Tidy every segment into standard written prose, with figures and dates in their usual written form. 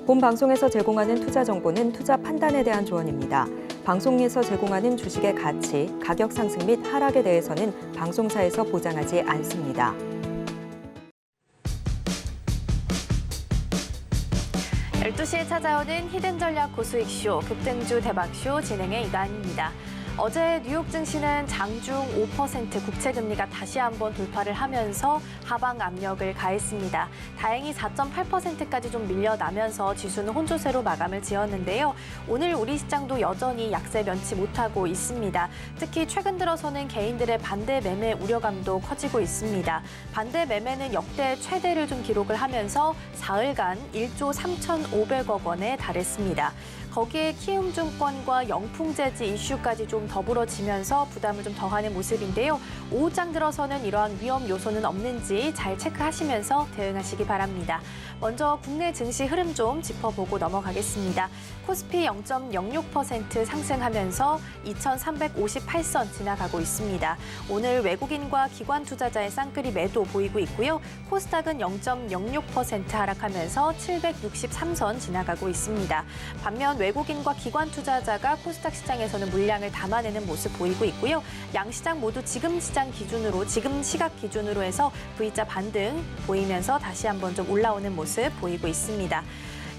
본 방송에서 제공하는 투자 정보는 투자 판단에 대한 조언입니다. 방송에서 제공하는 주식의 가치, 가격 상승 및 하락에 대해서는 방송사에서 보장하지 않습니다. 열두 시에 찾아오는 히든 전략 고수익쇼, 급등주 대박쇼 진행의 이다은입니다. 어제 뉴욕 증시는 장중 5% 국채금리가 다시 한번 돌파를 하면서 하방 압력을 가했습니다. 다행히 4.8%까지 좀 밀려나면서 지수는 혼조세로 마감을 지었는데요. 오늘 우리 시장도 여전히 약세 면치 못하고 있습니다. 특히 최근 들어서는 개인들의 반대 매매 우려감도 커지고 있습니다. 반대 매매는 역대 최대를 좀 기록을 하면서 사흘간 1조 3,500억 원에 달했습니다. 거기에 키움증권과 영풍재지 이슈까지 좀 더불어지면서 부담을 좀 더하는 모습인데요. 오후장 들어서는 이러한 위험 요소는 없는지 잘 체크하시면서 대응하시기 바랍니다. 먼저 국내 증시 흐름 좀 짚어보고 넘어가겠습니다. 코스피 0.06% 상승하면서 2,358선 지나가고 있습니다. 오늘 외국인과 기관 투자자의 쌍끌이 매도 보이고 있고요. 코스닥은 0.06% 하락하면서 763선 지나가고 있습니다. 반면 외국인과 기관 투자자가 코스닥 시장에서는 물량을 담아내는 모습 보이고 있고요. 양시장 모두 지금 시각 기준으로 해서 V자 반등 보이면서 다시 한번 좀 올라오는 모습 보이고 있습니다.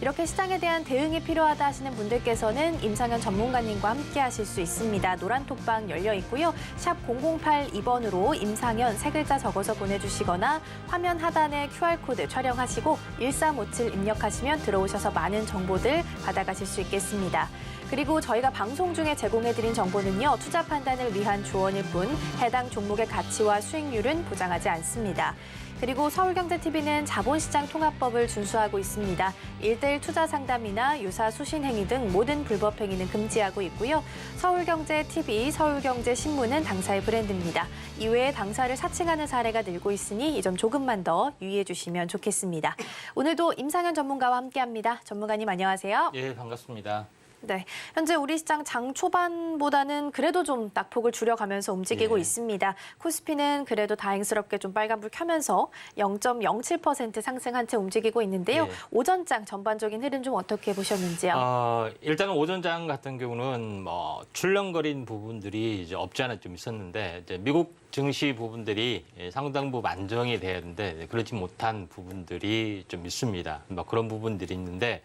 이렇게 시장에 대한 대응이 필요하다 하시는 분들께서는 임상현 전문가님과 함께 하실 수 있습니다. 노란 톡방 열려 있고요. 샵 0082번으로 임상현 세 글자 적어서 보내주시거나 화면 하단에 QR코드 촬영하시고 1357 입력하시면 들어오셔서 많은 정보들 받아가실 수 있겠습니다. 그리고 저희가 방송 중에 제공해드린 정보는요. 투자 판단을 위한 조언일 뿐 해당 종목의 가치와 수익률은 보장하지 않습니다. 그리고 서울경제TV는 자본시장 통합법을 준수하고 있습니다. 1:1 투자 상담이나 유사 수신 행위 등 모든 불법 행위는 금지하고 있고요. 서울경제TV, 서울경제신문은 당사의 브랜드입니다. 이외에 당사를 사칭하는 사례가 늘고 있으니 이 점 조금만 더 유의해 주시면 좋겠습니다. 오늘도 임상현 전문가와 함께합니다. 전문가님 안녕하세요. 예, 반갑습니다. 네, 현재 우리 시장 장 초반보다는 그래도 좀 낙폭을 줄여가면서 움직이고 있습니다. 코스피는 그래도 다행스럽게 좀 빨간불 켜면서 0.07% 상승한 채 움직이고 있는데요. 오전장 전반적인 흐름 좀 어떻게 보셨는지요? 일단은 오전장 같은 경우는 출렁거린 부분들이 이제 없지 않아 좀 있었는데 이제 미국 증시 부분들이 상당부 안정이 돼야 되는데 그렇지 못한 부분들이 좀 있습니다. 그런 부분들이 있는데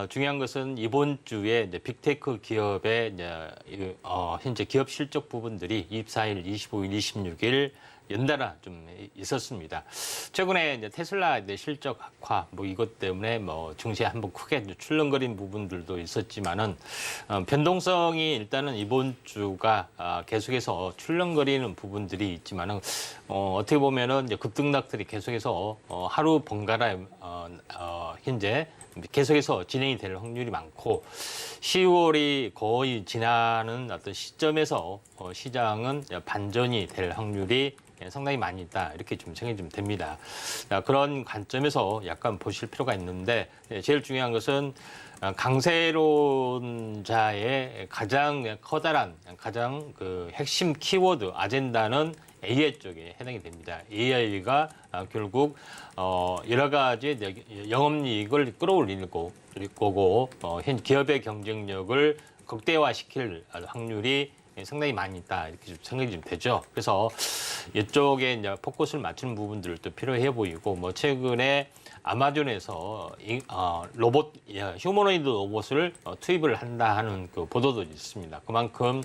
중요한 것은 이번 주에 이제 빅테크 기업의 이제 현재 기업 실적 부분들이 24일, 25일, 26일 연달아 좀 있었습니다. 최근에 이제 테슬라 이제 실적 악화 이것 때문에 증시에 한번 크게 출렁거린 부분들도 있었지만은 변동성이 일단은 이번 주가 계속해서 출렁거리는 부분들이 있지만은 어떻게 보면은 이제 급등락들이 계속해서 하루 번갈아 현재 계속해서 진행이 될 확률이 많고 10월이 거의 지나는 어떤 시점에서 시장은 반전이 될 확률이 상당히 많이 있다. 이렇게 좀 생각이 좀 됩니다. 그런 관점에서 약간 보실 필요가 있는데 제일 중요한 것은 강세론자의 가장 커다란 가장 그 핵심 키워드 아젠다는 AI 쪽에 해당이 됩니다. AI가 결국 여러 가지 영업이익을 끌어올릴 거고 현 기업의 경쟁력을 극대화시킬 확률이 상당히 많이 있다 이렇게 좀 생각이 좀 되죠. 그래서 이쪽에 이제 포커스를 맞추는 부분들도 필요해 보이고 최근에 아마존에서 로봇 휴머노이드 로봇을 투입을 한다 하는 그 보도도 있습니다. 그만큼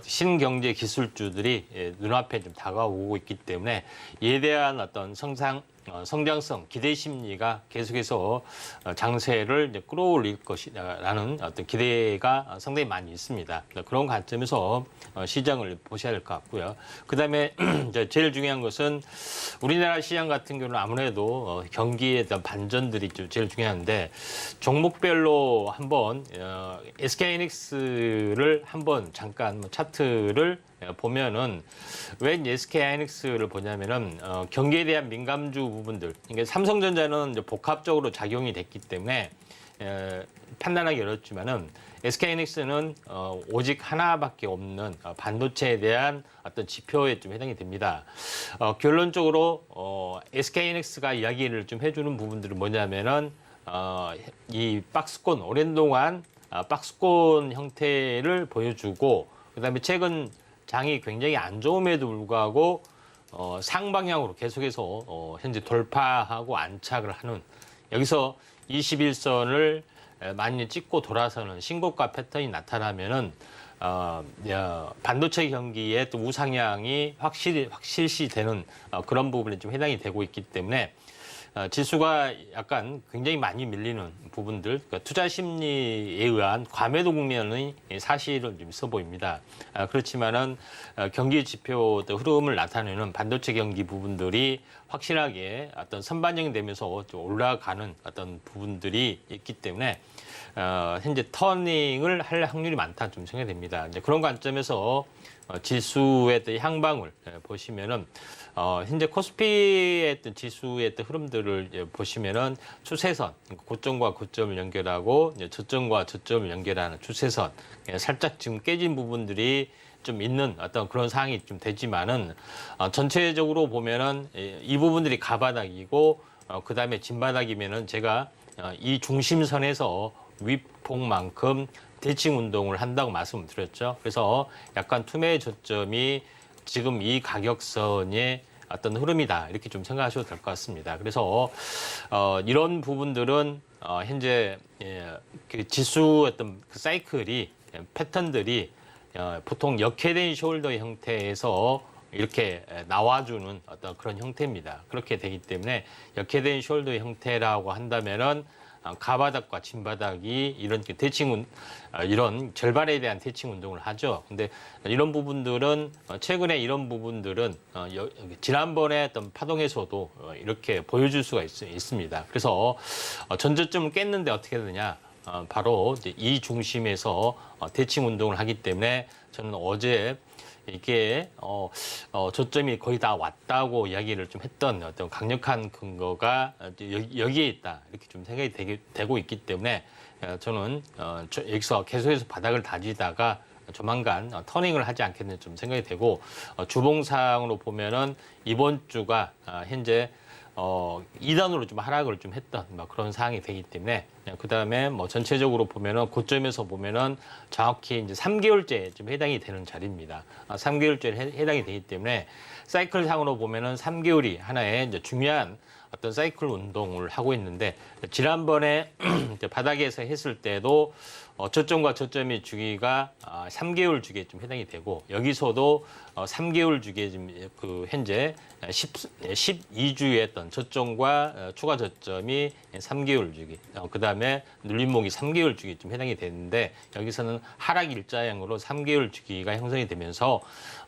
신경제 기술주들이 눈앞에 좀 다가오고 있기 때문에 이에 대한 어떤 성장성, 기대 심리가 계속해서 장세를 이제 끌어올릴 것이라는 어떤 기대가 상당히 많이 있습니다. 그런 관점에서 시장을 보셔야 될 것 같고요. 그다음에 제일 중요한 것은 우리나라 시장 같은 경우는 아무래도 경기에 대한 반전들이 제일 중요한데 종목별로 한번 SK하이닉스를 한번 잠깐 차트를 보면은 왜 SK하이닉스를 보냐면은 경기에 대한 민감주 부분들, 그러니까 삼성전자는 이제 복합적으로 작용이 됐기 때문에 판단하기 어렵지만은 SK하이닉스는 오직 하나밖에 없는 반도체에 대한 어떤 지표에 좀 해당이 됩니다. 결론적으로 SK하이닉스가 이야기를 좀 해주는 부분들은 뭐냐면은 이 박스권 오랜 동안 박스권 형태를 보여주고 그다음에 최근 장이 굉장히 안 좋음에도 불구하고 상방향으로 계속해서 현재 돌파하고 안착을 하는 여기서 21선을 많이 찍고 돌아서는 신고가 패턴이 나타나면은 반도체 경기의 또 우상향이 확실시되는 그런 부분에 좀 해당이 되고 있기 때문에 지수가 약간 굉장히 많이 밀리는 부분들, 그러니까 투자 심리에 의한 과매도 국면의 사실은 좀 있어 보입니다. 그렇지만은 경기 지표 흐름을 나타내는 반도체 경기 부분들이 확실하게 어떤 선반영이 되면서 좀 올라가는 어떤 부분들이 있기 때문에 현재 터닝을 할 확률이 많다 좀 생각이 됩니다. 이제 그런 관점에서 지수의 또 향방을 보시면은 현재 코스피의 어떤 지수의 어떤 흐름들을 보시면은 추세선 고점과 고점을 연결하고 저점과 저점을 연결하는 추세선 살짝 지금 깨진 부분들이 좀 있는 어떤 그런 상황이 좀 되지만은 전체적으로 보면은 이 부분들이 가바닥이고 그다음에 진바닥이면은 제가 이 중심선에서 윗폭만큼 대칭 운동을 한다고 말씀을 드렸죠. 그래서 약간 투매의 저점이 지금 이 가격선의 어떤 흐름이다 이렇게 좀 생각하셔도 될 것 같습니다. 그래서 이런 부분들은 현재 그 지수 어떤 그 사이클이 패턴들이 보통 역회된 숄더 형태에서 이렇게 나와주는 어떤 그런 형태입니다. 그렇게 되기 때문에 역회된 숄더 형태라고 한다면은 가바닥과 진바닥이 이런 이런 절반에 대한 대칭 운동을 하죠. 근데 이런 부분들은 최근에 이런 부분들은 지난번에 어떤 파동에서도 이렇게 보여줄 수가 있습니다. 그래서 전저점을 깼는데 어떻게 되느냐? 바로 이제 이 중심에서 대칭 운동을 하기 때문에 저는 어제 이게 저점이 거의 다 왔다고 이야기를 좀 했던 어떤 강력한 근거가 여기에 있다 이렇게 좀 생각이 되고 있기 때문에 저는 여기서 계속해서 바닥을 다지다가 조만간 터닝을 하지 않겠는 좀 생각이 되고 주봉상으로 보면은 이번 주가 현재 2단으로 좀 하락을 좀 했던 그런 상황이 되기 때문에 그 다음에 뭐 전체적으로 보면은 고점에서 보면은 정확히 이제 3개월째 좀 해당이 되는 자리입니다. 3개월째 해당이 되기 때문에 사이클 상으로 보면은 3개월이 하나의 이제 중요한 어떤 사이클 운동을 하고 있는데 지난번에 이제 바닥에서 했을 때도 저점과 저점의 주기가 3개월 주기에 좀 해당이 되고 여기서도 3개월 주기에 지금 그 현재 12주의 어떤 저점과 추가 저점이 3개월 주기, 그 다음에 눌림목이 3개월 주기 좀 해당이 되는데 여기서는 하락 일자형으로 3개월 주기가 형성이 되면서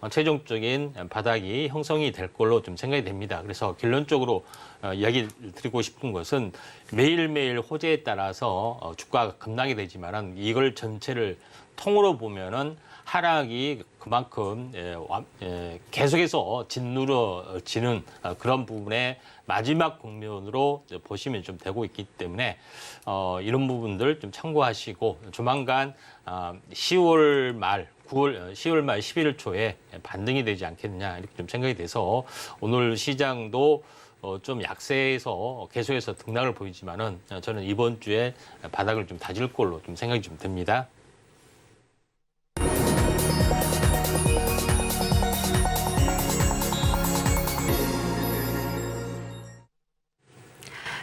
최종적인 바닥이 형성이 될 걸로 좀 생각이 됩니다. 그래서 결론적으로 이야기 드리고 싶은 것은 매일매일 호재에 따라서 주가가 급락이 되지만은 이걸 전체를 통으로 보면은 하락이 그만큼 계속해서 짓누러지는 그런 부분의 마지막 국면으로 보시면 좀 되고 있기 때문에 이런 부분들 좀 참고하시고 조만간 10월 말 11월 초에 반등이 되지 않겠느냐 이렇게 좀 생각이 돼서 오늘 시장도 좀 약세에서 계속해서 등락을 보이지만은 저는 이번 주에 바닥을 좀 다질 걸로 좀 생각이 좀 듭니다.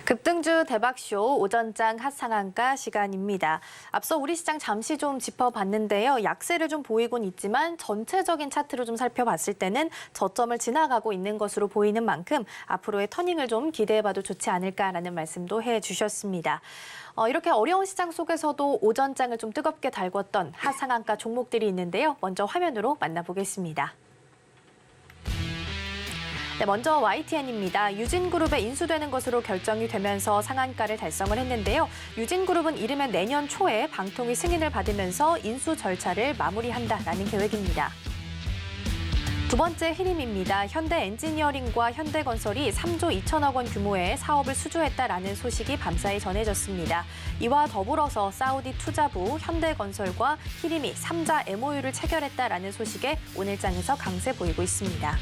급등주 대박쇼 오전장 핫상한가 시간입니다. 앞서 우리 시장 잠시 좀 짚어봤는데요. 약세를 좀 보이곤 있지만 전체적인 차트로 좀 살펴봤을 때는 저점을 지나가고 있는 것으로 보이는 만큼 앞으로의 터닝을 좀 기대해봐도 좋지 않을까라는 말씀도 해주셨습니다. 이렇게 어려운 시장 속에서도 오전장을 좀 뜨겁게 달궜던 핫상한가 종목들이 있는데요. 먼저 화면으로 만나보겠습니다. 네, 먼저 YTN입니다. 유진그룹에 인수되는 것으로 결정이 되면서 상한가를 달성을 했는데요. 유진그룹은 이르면 내년 초에 방통위 승인을 받으면서 인수 절차를 마무리한다라는 계획입니다. 두 번째 히림입니다. 현대엔지니어링과 현대건설이 3조 2천억 원 규모의 사업을 수주했다라는 소식이 밤사이 전해졌습니다. 이와 더불어서 사우디 투자부 현대건설과 히림이 3자 MOU를 체결했다라는 소식에 오늘장에서 강세 보이고 있습니다.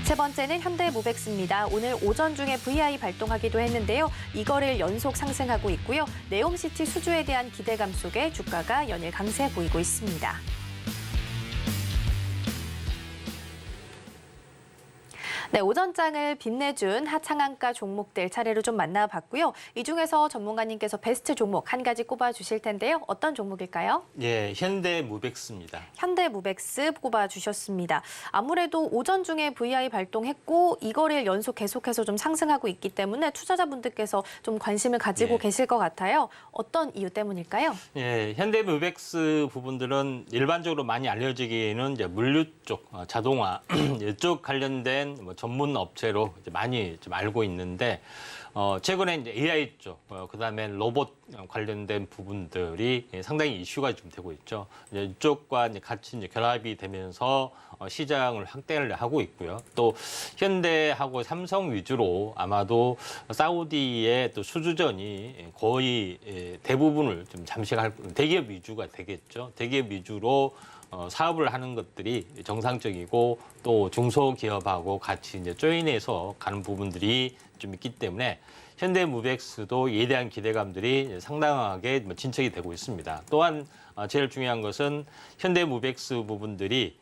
세 번째는 현대모백스입니다. 오늘 오전 중에 VI 발동하기도 했는데요. 이거래일 연속 상승하고 있고요. 네옴시티 수주에 대한 기대감 속에 주가가 연일 강세 보이고 있습니다. 네, 오전장을 빛내준 하창한가 종목들 차례로 좀 만나봤고요. 이 중에서 전문가님께서 베스트 종목 한 가지 꼽아주실 텐데요. 어떤 종목일까요? 예, 현대모백스입니다. 현대모백스 꼽아주셨습니다. 아무래도 오전 중에 VI 발동했고 이거래일 연속 계속해서 좀 상승하고 있기 때문에 투자자분들께서 좀 관심을 가지고 예. 계실 것 같아요. 어떤 이유 때문일까요? 예, 현대모백스 부분들은 일반적으로 많이 알려지기에는 이제 물류 쪽, 자동화 이쪽 관련된 뭐 전문 업체로 이제 많이 좀 알고 있는데 최근에 이제 AI 쪽, 그다음에 로봇 관련된 부분들이 상당히 이슈가 좀 되고 있죠. 이제 이쪽과 이제 같이 이제 결합이 되면서 시장을 확대를 하고 있고요. 또 현대하고 삼성 위주로 아마도 사우디의 또 수주전이 거의 대부분을 좀 잠식할 대기업 위주가 되겠죠. 대기업 위주로 사업을 하는 것들이 정상적이고 또 중소기업하고 같이 이제 조인해서 가는 부분들이 좀 있기 때문에 현대모백스도 이에 대한 기대감들이 상당하게 진척이 되고 있습니다. 또한 제일 중요한 것은 현대모백스 부분들이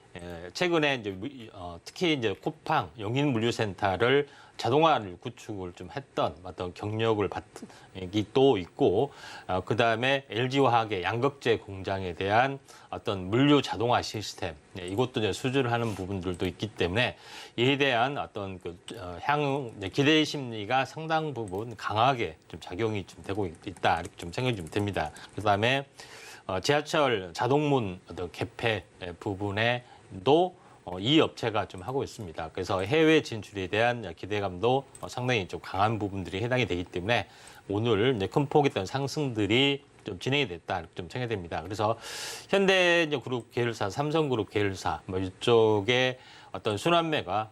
최근에 이제 특히 이제 쿠팡 영인물류센터를 자동화를 구축을 좀 했던 어떤 경력을 받기 또 있고 그다음에 LG화학의 양극재 공장에 대한 어떤 물류 자동화 시스템 이것도 이제 수주를 하는 부분들도 있기 때문에 이에 대한 어떤 그 향후 기대 심리가 상당 부분 강하게 좀 작용이 좀 되고 있다 이렇게 좀 생각이 좀 됩니다. 그다음에 지하철 자동문 어떤 개폐 부분에도 이 업체가 좀 하고 있습니다. 그래서 해외 진출에 대한 기대감도 상당히 좀 강한 부분들이 해당이 되기 때문에 오늘 이제 큰 폭의 어떤 상승들이 좀 진행이 됐다 이렇게 좀 생각이 됩니다. 그래서 현대그룹 계열사, 삼성그룹 계열사 뭐 이쪽에 어떤 순환매가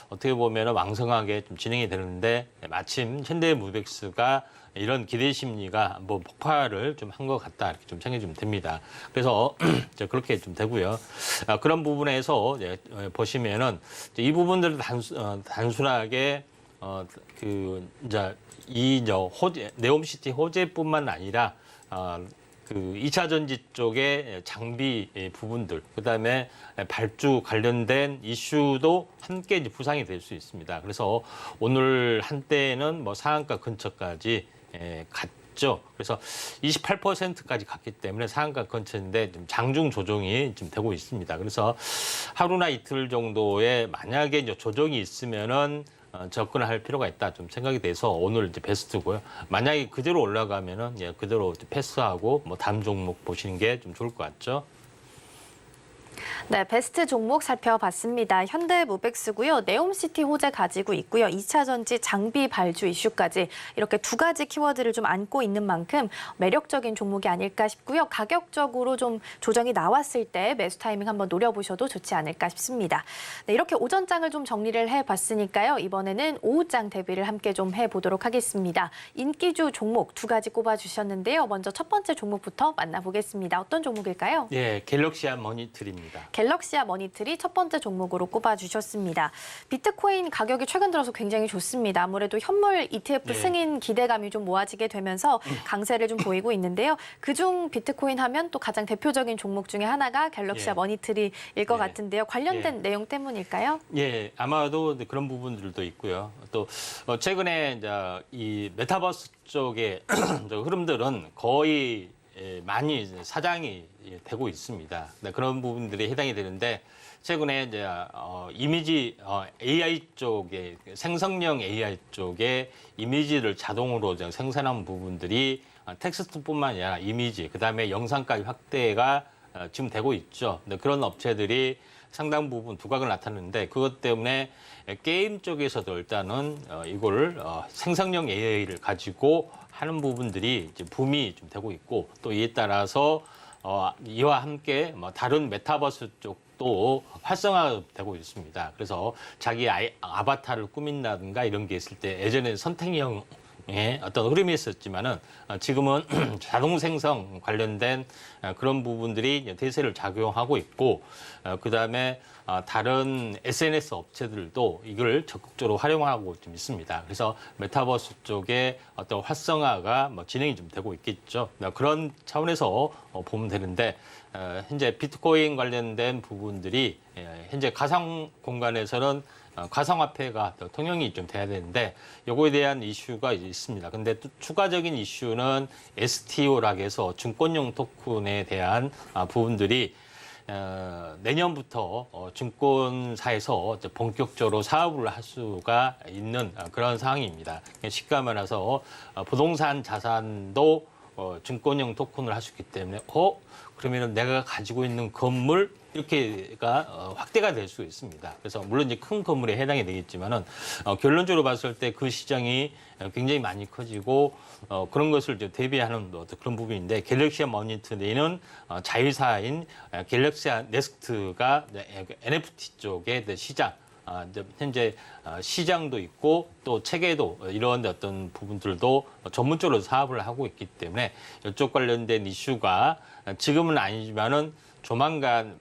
어떻게 보면 왕성하게 좀 진행이 되는데 마침 현대모백스가 이런 기대 심리가 한번 폭발을 좀 한 것 같다 이렇게 좀 생각이 좀 됩니다. 그래서 그렇게 좀 되고요. 그런 부분에서 보시면은 이 부분들을 단순하게 네옴시티 호재뿐만 아니라 그 2차 전지 쪽의 장비 부분들, 그다음에 발주 관련된 이슈도 함께 이제 부상이 될 수 있습니다. 그래서 오늘 한때는 뭐 상한가 근처까지 갔죠. 그래서 28%까지 갔기 때문에 상한가 근처인데 좀 장중 조정이 좀 되고 있습니다. 그래서 하루나 이틀 정도에 만약에 이제 조정이 있으면은 접근을 할 필요가 있다 좀 생각이 돼서 오늘 이제 베스트고요. 만약에 그대로 올라가면은 그대로 패스하고 뭐 다음 종목 보시는 게 좀 좋을 것 같죠. 네, 베스트 종목 살펴봤습니다. 현대모백스고요. 네옴시티 호재 가지고 있고요. 2차 전지 장비 발주 이슈까지 이렇게 두 가지 키워드를 좀 안고 있는 만큼 매력적인 종목이 아닐까 싶고요. 가격적으로 좀 조정이 나왔을 때 매수 타이밍 한번 노려보셔도 좋지 않을까 싶습니다. 네, 이렇게 오전장을 좀 정리를 해봤으니까요. 이번에는 오후장 대비를 함께 좀 해보도록 하겠습니다. 인기주 종목 두 가지 꼽아주셨는데요. 먼저 첫 번째 종목부터 만나보겠습니다. 어떤 종목일까요? 예, 갤럭시아 머니틀입니다. 갤럭시아 머니틀이 첫 번째 종목으로 꼽아주셨습니다. 비트코인 가격이 최근 들어서 굉장히 좋습니다. 아무래도 현물 ETF 승인 기대감이 좀 모아지게 되면서 강세를 좀 보이고 있는데요. 그중 비트코인 하면 또 가장 대표적인 종목 중에 하나가 갤럭시아 머니틀일 것 같은데요. 관련된 내용 때문일까요? 예, 아마도 그런 부분들도 있고요. 또 최근에 이제 이 메타버스 쪽의 흐름들은 거의 많이 사장이 되고 있습니다. 그런 부분들이 해당이 되는데 최근에 이제 이미지 AI 쪽에 생성형 AI 쪽에 이미지를 자동으로 생산한 부분들이 텍스트뿐만 아니라 이미지, 그다음에 영상까지 확대가 지금 되고 있죠. 근데 그런 업체들이 상당 부분 두각을 나타내는데 그것 때문에 게임 쪽에서도 일단은 이거를 생성형 AI를 가지고 하는 부분들이 이제 붐이 좀 되고 있고 또 이에 따라서 이와 함께 뭐 다른 메타버스 쪽도 활성화되고 있습니다. 그래서 자기 아바타를 꾸민다든가 이런 게 있을 때 예전에 선택형 성장의 어떤 흐름이 있었지만은 지금은 자동 생성 관련된 그런 부분들이 대세를 작용하고 있고 그다음에 다른 SNS 업체들도 이걸 적극적으로 활용하고 좀 있습니다. 그래서 메타버스 쪽에 어떤 활성화가 진행이 좀 되고 있겠죠. 그런 차원에서 보면 되는데 현재 비트코인 관련된 부분들이 현재 가상 공간에서는 가상화폐가 더 통용이 좀 돼야 되는데 요거에 대한 이슈가 이제 있습니다. 근데 또 추가적인 이슈는 STO라고 해서 증권용 토큰에 대한 부분들이 내년부터 증권사에서 본격적으로 사업을 할 수가 있는 그런 상황입니다. 쉽게 말해서 부동산 자산도 증권용 토큰을 할 수 있기 때문에 그러면은 내가 가지고 있는 건물 이렇게가 확대가 될 수 있습니다. 그래서 물론 이제 큰 건물에 해당이 되겠지만은 결론적으로 봤을 때 그 시장이 굉장히 많이 커지고 그런 것을 이제 대비하는 어떤 그런 부분인데 갤럭시 머니터 내는 자회사인 갤럭시 넥스트가 NFT 쪽의 시장 현재 시장도 있고 또 체계도 이런 어떤 부분들도 전문적으로 사업을 하고 있기 때문에 이쪽 관련된 이슈가 지금은 아니지만은 조만간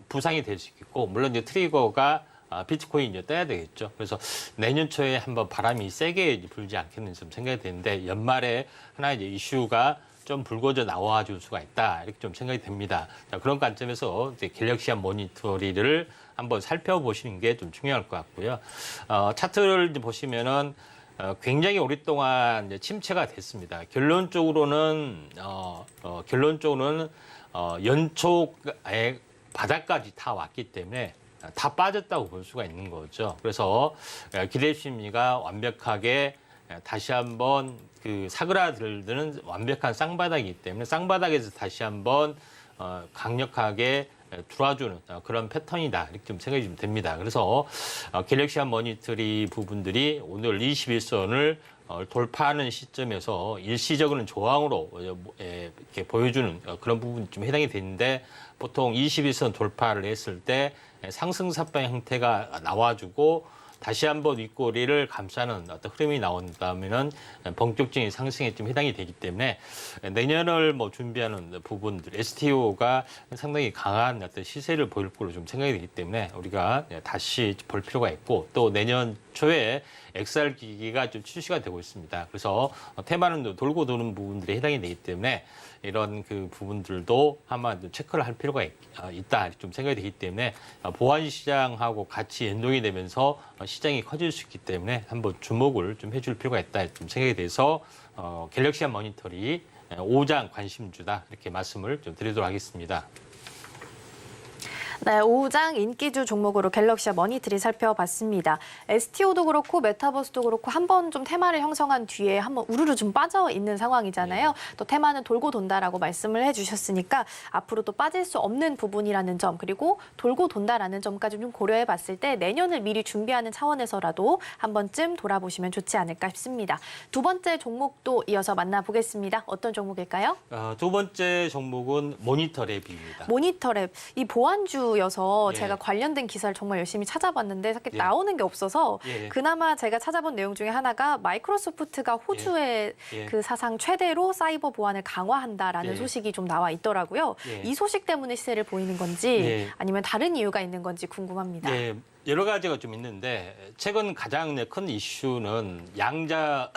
부상이 될 수 있겠고 물론 이제 트리거가 비트코인 이제 떠야 되겠죠. 그래서 내년 초에 한번 바람이 세게 불지 않겠는 좀 생각이 되는데 연말에 하나 이제 이슈가 좀 불거져 나와줄 수가 있다 이렇게 좀 생각이 됩니다. 자, 그런 관점에서 이제 갤럭시 모니터리를 한번 살펴보시는 게 좀 중요할 것 같고요. 차트를 이제 보시면은 굉장히 오랫동안 이제 침체가 됐습니다. 결론적으로는 연초에 바닥까지 다 왔기 때문에 다 빠졌다고 볼 수가 있는 거죠. 그래서 기대 심리가 완벽하게 다시 한번 그 사그라들는 완벽한 쌍바닥이기 때문에 쌍바닥에서 다시 한번 강력하게 들어와주는 그런 패턴이다 이렇게 좀 생각이 좀 됩니다. 그래서 갤럭시 모니터리 부분들이 오늘 21선을 돌파하는 시점에서 일시적으로는 저항으로 이렇게 보여주는 그런 부분이 좀 해당이 되는데 보통 21선 돌파를 했을 때 상승사방 형태가 나와주고 다시 한번 윗꼬리를 감싸는 어떤 흐름이 나온다면은 본격적인 상승에 좀 해당이 되기 때문에 내년을 준비하는 부분들 STO가 상당히 강한 어떤 시세를 보일 걸로 좀 생각이 되기 때문에 우리가 다시 볼 필요가 있고 또 내년 초에 XR 기기가 좀 출시가 되고 있습니다. 그래서 테마는 돌고 도는 부분들이 해당이 되기 때문에 이런 그 부분들도 한번 좀 체크를 할 필요가 있다 좀 생각이 되기 때문에 보안 시장하고 같이 연동이 되면서 시장이 커질 수 있기 때문에 한번 주목을 좀 해줄 필요가 있다 좀 생각이 돼서 갤럭시 모니터리 5장 관심주다 이렇게 말씀을 좀 드리도록 하겠습니다. 네, 5장 인기주 종목으로 갤럭시 머니터리 살펴봤습니다. STO도 그렇고 메타버스도 그렇고 한번 좀 테마를 형성한 뒤에 한번 우르르 좀 빠져 있는 상황이잖아요. 또 테마는 돌고 돈다라고 말씀을 해주셨으니까 앞으로 또 빠질 수 없는 부분이라는 점 그리고 돌고 돈다라는 점까지 좀 고려해봤을 때 내년을 미리 준비하는 차원에서라도 한 번쯤 돌아보시면 좋지 않을까 싶습니다. 두 번째 종목도 이어서 만나보겠습니다. 어떤 종목일까요? 두 번째 종목은 모니터랩입니다. 모니터랩, 이 보안주여서 예. 제가 관련된 기사를 정말 열심히 찾아봤는데 사실 예. 나오는 게 없어서 예. 그나마 제가 찾아본 내용 중에 하나가 마이크로소프트가 호주의 예. 그 사상 최대로 사이버 보안을 강화한다라는 예. 소식이 좀 나와 있더라고요. 예. 이 소식 때문에 시세를 보이는 건지 예. 아니면 다른 이유가 있는 건지 궁금합니다. 예, 여러 가지가 좀 있는데 최근 가장 큰 이슈는 양자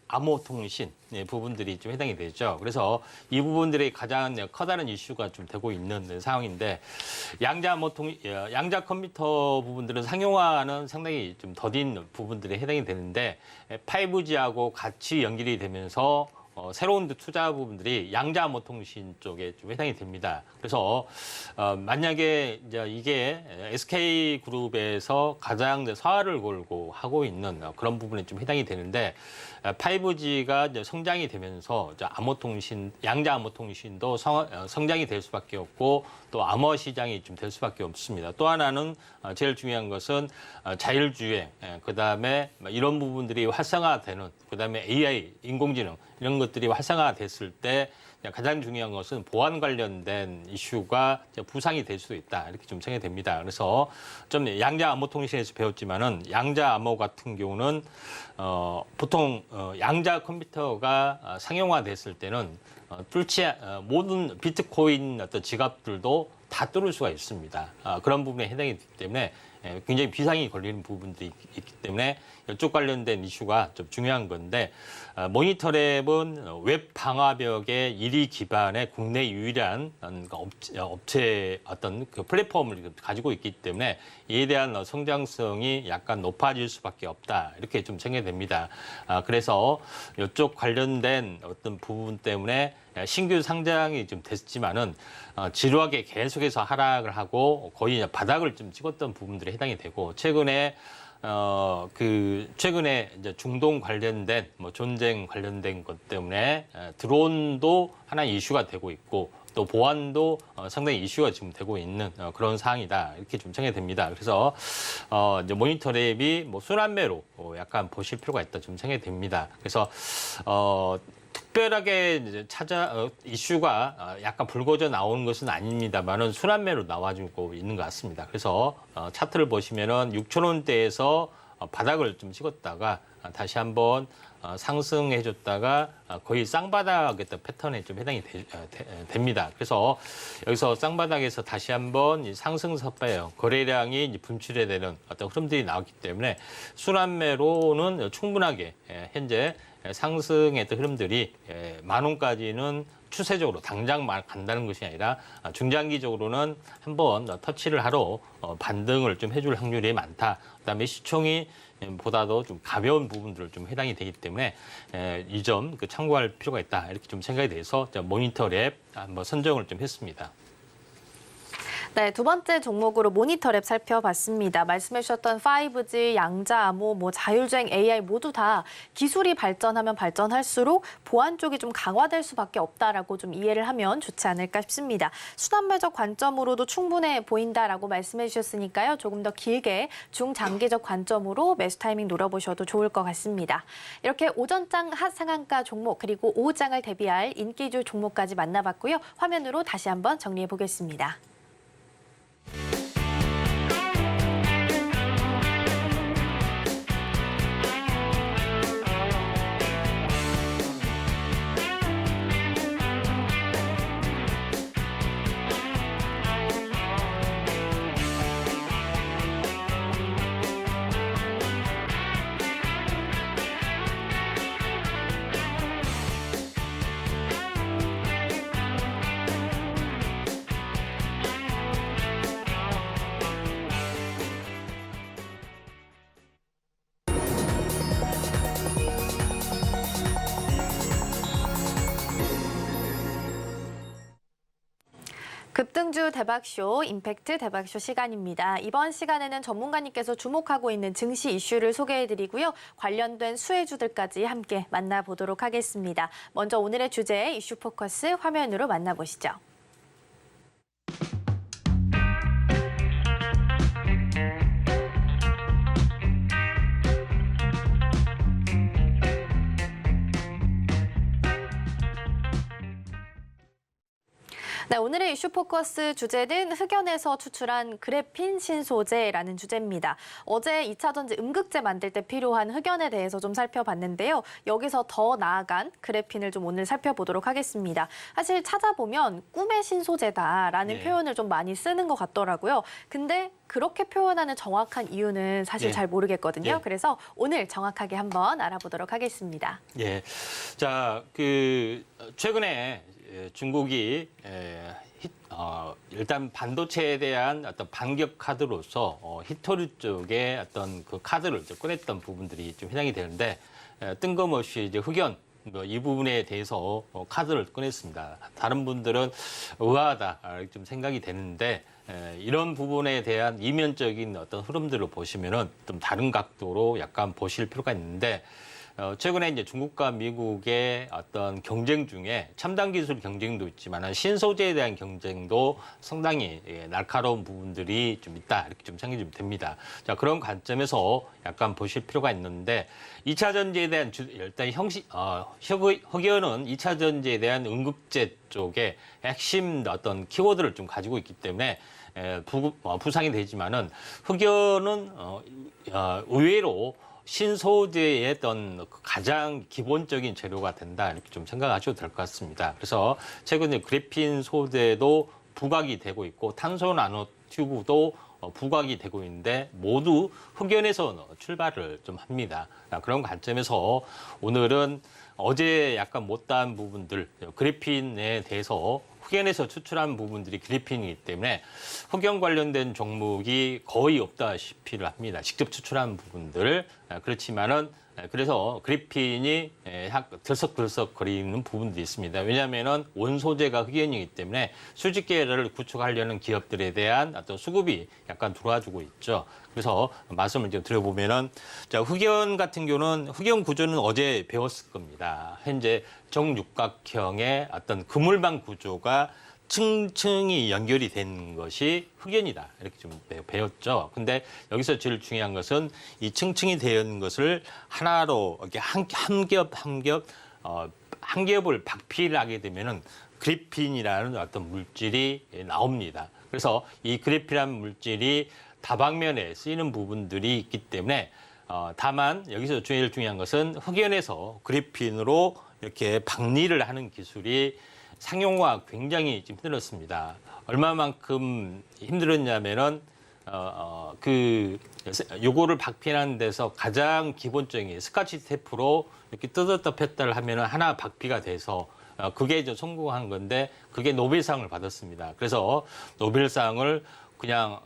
암호통신 부분들이 좀 해당이 되죠. 그래서 이 부분들이 가장 커다란 이슈가 좀 되고 있는 상황인데 양자 컴퓨터 부분들은 상용화는 상당히 좀 더딘 부분들이 해당이 되는데 5G하고 같이 연결이 되면서 새로운 투자 부분들이 양자 암호통신 쪽에 좀 해당이 됩니다. 그래서 만약에 이제 이게 SK 그룹에서 가장 사활을 걸고 하고 있는 그런 부분에 좀 해당이 되는데 5G가 이제 성장이 되면서 양자 암호통신도 성장이 될 수밖에 없고 또 암호 시장이 좀 될 수밖에 없습니다. 또 하나는 제일 중요한 것은 자율주행, 그다음에 이런 부분들이 활성화되는, 그다음에 AI, 인공지능 이런 것들이 활성화됐을 때 가장 중요한 것은 보안 관련된 이슈가 부상이 될 수도 있다. 이렇게 좀 생각이 됩니다. 그래서 좀 양자 암호 통신에서 배웠지만은 양자 암호 같은 경우는 보통 양자 컴퓨터가 상용화됐을 때는 모든 비트코인 어떤 지갑들도 다 뚫을 수가 있습니다. 그런 부분에 해당이 되기 때문에 굉장히 비상이 걸리는 부분들이 있기 때문에 이쪽 관련된 이슈가 좀 중요한 건데 모니터랩은 웹 방화벽의 1위 기반의 국내 유일한 업체 어떤 그 플랫폼을 가지고 있기 때문에 이에 대한 성장성이 약간 높아질 수밖에 없다 이렇게 좀 생각이 됩니다. 그래서 이쪽 관련된 어떤 부분 때문에 신규 상장이 좀 됐지만은 지루하게 계속해서 하락을 하고 거의 바닥을 좀 찍었던 부분들이 해당이 되고 최근에 최근에 이제 중동 관련된 전쟁 관련된 것 때문에 드론도 하나의 이슈가 되고 있고 또 보안도 상당히 이슈가 지금 되고 있는 그런 상황이다 이렇게 좀 생각이 됩니다. 그래서 이제 모니터랩이 순환매로 약간 보실 필요가 있다 좀 생각이 됩니다. 그래서 특별하게 이제 이슈가 약간 불거져 나오는 것은 아닙니다만은 순환매로 나와주고 있는 것 같습니다. 그래서 차트를 보시면은 6,000원대에서 바닥을 좀 찍었다가 다시 한번 상승해줬다가 거의 쌍바닥의 패턴에 좀 해당이 됩니다. 그래서 여기서 쌍바닥에서 다시 한번 상승세요 거래량이 이제 분출해야 되는 어떤 흐름들이 나왔기 때문에 순환매로는 충분하게 현재 상승의 어떤 흐름들이 10,000원까지는 추세적으로 당장 간다는 것이 아니라 중장기적으로는 한번 터치를 하러 반등을 좀 해줄 확률이 많다. 그다음에 시총이 보다도 좀 가벼운 부분들을 좀 해당이 되기 때문에 이 점 참고할 필요가 있다. 이렇게 좀 생각이 돼서 모니터랩 한번 선정을 좀 했습니다. 네, 두 번째 종목으로 모니터랩 살펴봤습니다. 말씀해 주셨던 5G, 양자 암호, 자율주행 AI 모두 다 기술이 발전하면 발전할수록 보안 쪽이 좀 강화될 수밖에 없다라고 좀 이해를 하면 좋지 않을까 싶습니다. 순환매적 관점으로도 충분해 보인다라고 말씀해 주셨으니까요. 조금 더 길게 중장기적 관점으로 매수 타이밍 노려보셔도 좋을 것 같습니다. 이렇게 오전장 하상한가 종목 그리고 오후장을 대비할 인기주 종목까지 만나봤고요. 화면으로 다시 한번 정리해 보겠습니다. 급등주 대박쇼, 임팩트 대박쇼 시간입니다. 이번 시간에는 전문가님께서 주목하고 있는 증시 이슈를 소개해드리고요. 관련된 수혜주들까지 함께 만나보도록 하겠습니다. 먼저 오늘의 주제 이슈 포커스 화면으로 만나보시죠. 네, 오늘의 이슈 포커스 주제는 흑연에서 추출한 그래핀 신소재라는 주제입니다. 어제 2차 전지 음극재 만들 때 필요한 흑연에 대해서 좀 살펴봤는데요. 여기서 더 나아간 그래핀을 좀 오늘 살펴보도록 하겠습니다. 사실 찾아보면 꿈의 신소재다라는 표현을 좀 많이 쓰는 것 같더라고요. 근데 그렇게 표현하는 정확한 이유는 사실 잘 모르겠거든요. 그래서 오늘 정확하게 한번 알아보도록 하겠습니다. 자, 최근에 중국이 일단 반도체에 대한 어떤 반격 카드로서 히토류 쪽에 어떤 그 카드를 이제 꺼냈던 부분들이 좀 해당이 되는데 뜬금없이 이제 흑연 이 부분에 대해서 카드를 꺼냈습니다. 다른 분들은 의아하다 좀 생각이 되는데 이런 부분에 대한 이면적인 어떤 흐름들을 보시면은 좀 다른 각도로 약간 보실 필요가 있는데 최근에 이제 중국과 미국의 어떤 경쟁 중에 첨단 기술 경쟁도 있지만 신소재에 대한 경쟁도 상당히 날카로운 부분들이 좀 있다 이렇게 좀 생각이 좀 됩니다. 자, 그런 관점에서 약간 보실 필요가 있는데 2차 전지에 대한 일단 흑연은 2차 전지에 대한 응급제 쪽에 핵심 어떤 키워드를 좀 가지고 있기 때문에 부상이 되지만은 흑연은 의외로 신소재의 어떤 가장 기본적인 재료가 된다 이렇게 좀 생각하셔도 될 것 같습니다. 그래서 최근에 그래핀 소재도 부각이 되고 있고 탄소 나노 튜브도 부각이 되고 있는데 모두 흑연에서 출발을 좀 합니다. 그런 관점에서 오늘은 어제 약간 못다한 부분들 그래핀에 대해서 흑연에서 추출한 부분들이 그래핀이기 때문에 흑연 관련된 종목이 거의 없다시피 합니다. 직접 추출한 부분들. 그렇지만은 그래서 그래핀이 들썩들썩거리는 부분들이 있습니다. 왜냐하면은 원소재가 흑연이기 때문에 수직계를 구축하려는 기업들에 대한 어떤 수급이 약간 들어와주고 있죠. 그래서 말씀을 좀 드려보면은 자, 흑연 같은 경우는 흑연 구조는 어제 배웠을 겁니다. 현재 정육각형의 어떤 그물망 구조가 층층이 연결이 된 것이 흑연이다. 이렇게 좀 배웠죠. 근데 여기서 제일 중요한 것은 이 층층이 되는 것을 하나로 이렇게 한 겹을 박피를 하게 되면은 그래핀이라는 어떤 물질이 나옵니다. 그래서 이 그래핀이라는 물질이 다방면에 쓰이는 부분들이 있기 때문에 다만 여기서 제일 중요한 것은 흑연에서 그래핀으로 이렇게 박리를 하는 기술이 상용화 굉장히 좀 힘들었습니다. 얼마만큼 힘들었냐면은 요거를 박피하는 데서 가장 기본적인 스카치 테이프로 이렇게 뜯었다 폈다를 하면은 하나 박피가 돼서 그게 이제 성공한 건데 그게 노벨상을 받았습니다. 그래서 노벨상을 그냥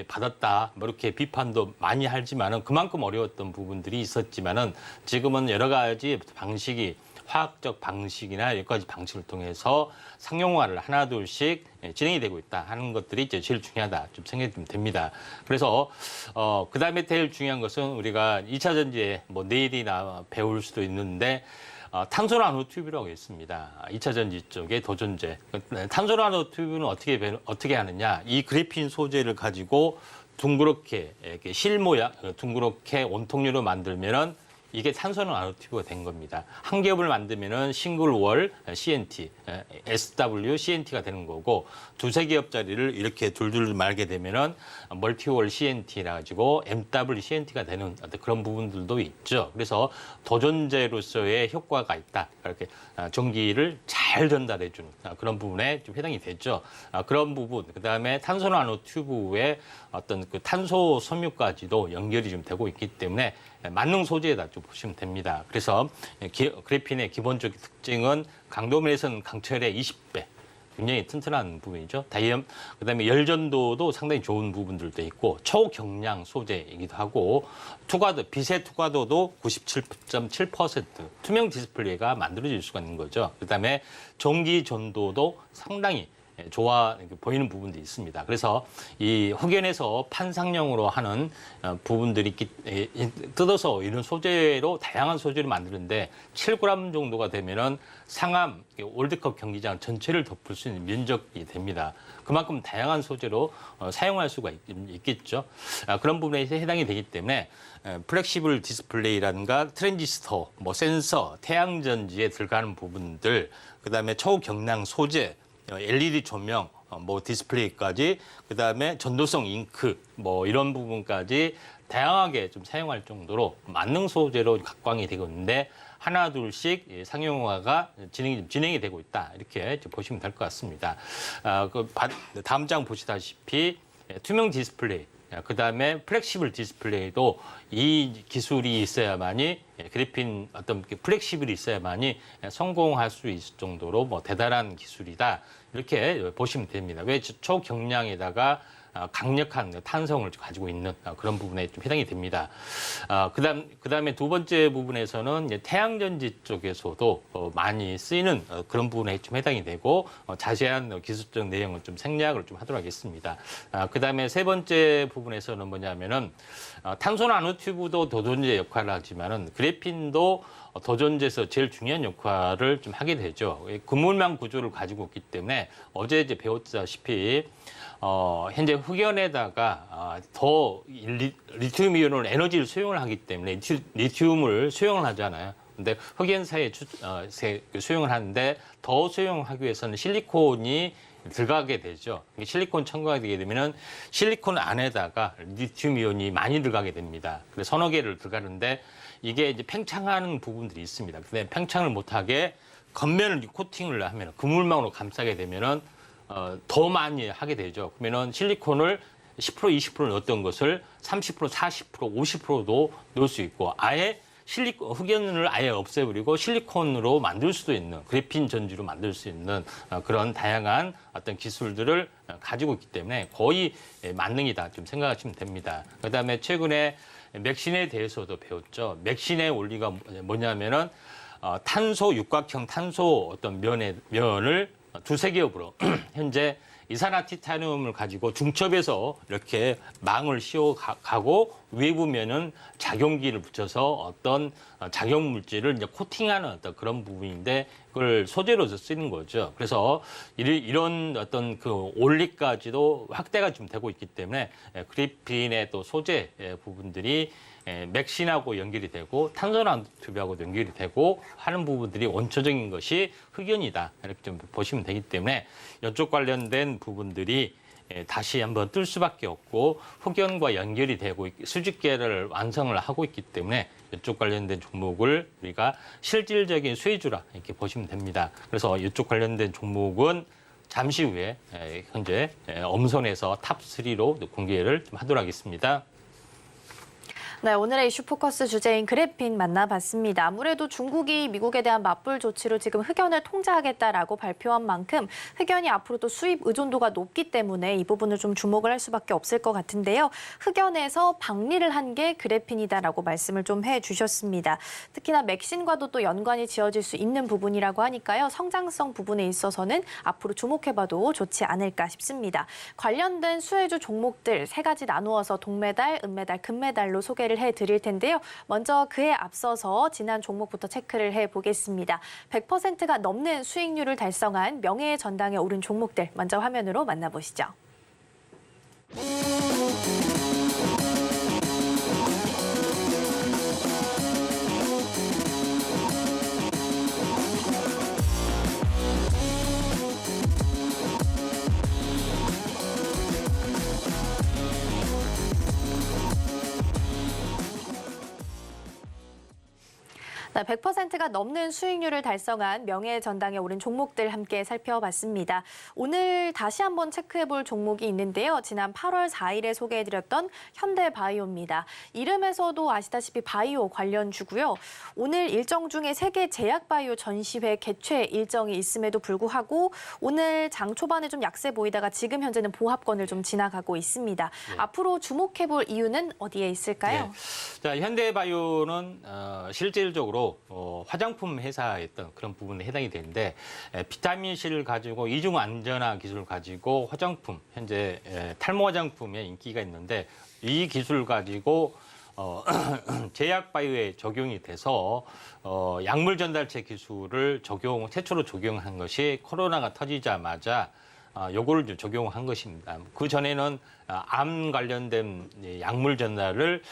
받았다. 뭐 이렇게 비판도 많이 하지만은 그만큼 어려웠던 부분들이 있었지만은 지금은 여러 가지 방식이 화학적 방식이나 여러 가지 방식을 통해서 상용화를 하나둘씩 진행이 되고 있다 하는 것들이 이제 제일 중요하다 좀 생각이 좀 됩니다. 그래서 그다음에 제일 중요한 것은 우리가 2차 전지에 뭐 내일이나 배울 수도 있는데 탄소 나노 튜브라고 있습니다. 2차 전지 쪽의 도전제. 탄소 나노 튜브는 어떻게 하느냐? 이 그래핀 소재를 가지고 둥그렇게 이렇게 실 모양, 둥그렇게 원통류로 만들면은 이게 탄소 나노튜브가 된 겁니다. 한 겹을 만들면은 싱글월 CNT, SW CNT가 되는 거고 두세 겹짜리를 이렇게 둘둘 말게 되면은 멀티월 CNT라 가지고 MW CNT가 되는 어떤 그런 부분들도 있죠. 그래서 도전제로서의 효과가 있다. 이렇게 전기를 잘 전달해 주는 그런 부분에 좀 해당이 되죠. 그런 부분, 그다음에 탄소 나노튜브의 어떤 그 탄소 섬유까지도 연결이 좀 되고 있기 때문에 만능 소재에다 좀 보시면 됩니다. 그래서 그래핀의 기본적인 특징은 강도면에서는 강철의 20배. 굉장히 튼튼한 부분이죠. 그다음에 열전도도 상당히 좋은 부분들도 있고 초경량 소재이기도 하고 빛의 투과도도 97.7% 투명 디스플레이가 만들어질 수가 있는 거죠. 그다음에 전기 전도도 상당히 좋아 보이는 부분도 있습니다. 그래서 이 흑연에서 판상용으로 하는 부분들이 뜯어서 이런 소재로 다양한 소재를 만드는데 7g 정도가 되면은 상암 월드컵 경기장 전체를 덮을 수 있는 면적이 됩니다. 그만큼 다양한 소재로 사용할 수가 있겠죠. 그런 부분에 해당이 되기 때문에 플렉시블 디스플레이라든가 트랜지스터, 뭐 센서, 태양전지에 들어가는 부분들, 그다음에 초경량 소재, LED 조명, 뭐 디스플레이까지, 그다음에 전도성 잉크, 뭐 이런 부분까지 다양하게 좀 사용할 정도로 만능 소재로 각광이 되고 있는데 하나 둘씩 상용화가 진행이 되고 있다 이렇게 보시면 될 것 같습니다. 다음 장 보시다시피 투명 디스플레이, 그다음에 플렉시블 디스플레이도 이 기술이 있어야만이 그래핀 어떤 플렉시블이 있어야만이 성공할 수 있을 정도로 뭐 대단한 기술이다 이렇게 보시면 됩니다. 왜 초경량에다가 강력한 탄성을 가지고 있는 그런 부분에 좀 해당이 됩니다. 그다음에 두 번째 부분에서는 이제 태양전지 쪽에서도 많이 쓰이는 그런 부분에 좀 해당이 되고 자세한 기술적 내용은 좀 생략을 좀 하도록 하겠습니다. 그다음에 세 번째 부분에서는 뭐냐면은 탄소 나노튜브도 도전제 역할을 하지만은 그래핀도 도전제에서 제일 중요한 역할을 좀 하게 되죠. 그물망 구조를 가지고 있기 때문에 어제 이제 배웠다시피 현재 흑연에다가 더 리튬 이온을 에너지를 수용을 하기 때문에 리튬을 수용을 하잖아요. 근데 흑연사에 수용을 하는데 더 수용하기 위해서는 실리콘이 들어가게 되죠. 실리콘 첨가가 되게 되면은 실리콘 안에다가 리튬 이온이 많이 들어가게 됩니다. 그래서 서너 개를 들어가는데 이게 이제 팽창하는 부분들이 있습니다. 근데 팽창을 못하게 겉면을 코팅을 하면 그물망으로 감싸게 되면은 더 많이 하게 되죠. 그러면은 실리콘을 10% 20% 넣었던 것을 30% 40% 50%도 넣을 수 있고 아예 흑연을 아예 없애버리고 실리콘으로 만들 수도 있는 그래핀 전지로 만들 수 있는 그런 다양한 어떤 기술들을 가지고 있기 때문에 거의 만능이다 좀 생각하시면 됩니다. 그다음에 최근에 맥신에 대해서도 배웠죠. 맥신의 원리가 뭐냐면은 탄소 육각형 탄소 어떤 면을 두세 겹으로 현재 이산화티타늄을 가지고 중첩에서 이렇게 망을 씌워 가고 외부면은 작용기를 붙여서 어떤 작용 물질을 이제 코팅하는 어떤 그런 부분인데 그걸 소재로서 쓰는 거죠. 그래서 이런 어떤 그 원리까지도 확대가 좀 되고 있기 때문에 그래핀의 또 소재 부분들이 맥신하고 연결이 되고 탄소나노튜브하고 연결이 되고 하는 부분들이 원초적인 것이 흑연이다 이렇게 좀 보시면 되기 때문에 이쪽 관련된 부분들이 다시 한번 뜰 수밖에 없고 흑연과 연결이 되고 수직계를 완성을 하고 있기 때문에 이쪽 관련된 종목을 우리가 실질적인 수혜주라 이렇게 보시면 됩니다. 그래서 이쪽 관련된 종목은 잠시 후에 현재 엄선해서 탑3로 공개를 좀 하도록 하겠습니다. 네, 오늘의 이슈 포커스 주제인 그래핀 만나봤습니다. 아무래도 중국이 미국에 대한 맞불 조치로 지금 흑연을 통제하겠다라고 발표한 만큼 흑연이 앞으로도 수입 의존도가 높기 때문에 이 부분을 좀 주목을 할 수밖에 없을 것 같은데요. 흑연에서 박리를 한 게 그래핀이다라고 말씀을 좀 해주셨습니다. 특히나 맥신과도 또 연관이 지어질 수 있는 부분이라고 하니까요. 성장성 부분에 있어서는 앞으로 주목해봐도 좋지 않을까 싶습니다. 관련된 수혜주 종목들 세 가지 나누어서 동메달, 은메달, 금메달로 소개를 해드릴 텐데요. 먼저 그에 앞서서 지난 종목부터 체크를 해보겠습니다. 100%가 넘는 수익률을 달성한 명예의 전당에 오른 종목들 먼저 화면으로 만나보시죠. 네, 100%가 넘는 수익률을 달성한 명예의 전당에 오른 종목들 함께 살펴봤습니다. 오늘 다시 한번 체크해볼 종목이 있는데요. 지난 8월 4일에 소개해드렸던 현대바이오입니다. 이름에서도 아시다시피 바이오 관련주고요. 오늘 일정 중에 세계 제약바이오 전시회 개최 일정이 있음에도 불구하고 오늘 장 초반에 좀 약세 보이다가 지금 현재는 보합권을 좀 지나가고 있습니다. 네. 앞으로 주목해볼 이유는 어디에 있을까요? 네. 자, 현대바이오는 실질적으로 화장품 회사였던 그런 부분에 해당이 되는데 비타민C를 가지고 이중 안전화 기술을 가지고 화장품 현재 탈모 화장품에 인기가 있는데 이 기술을 가지고 제약 바이오에 적용이 돼서 약물 전달체 기술을 최초로 적용한 것이 코로나가 터지자마자 요거를 적용한 것입니다. 그 전에는 암 관련된 약물 전달을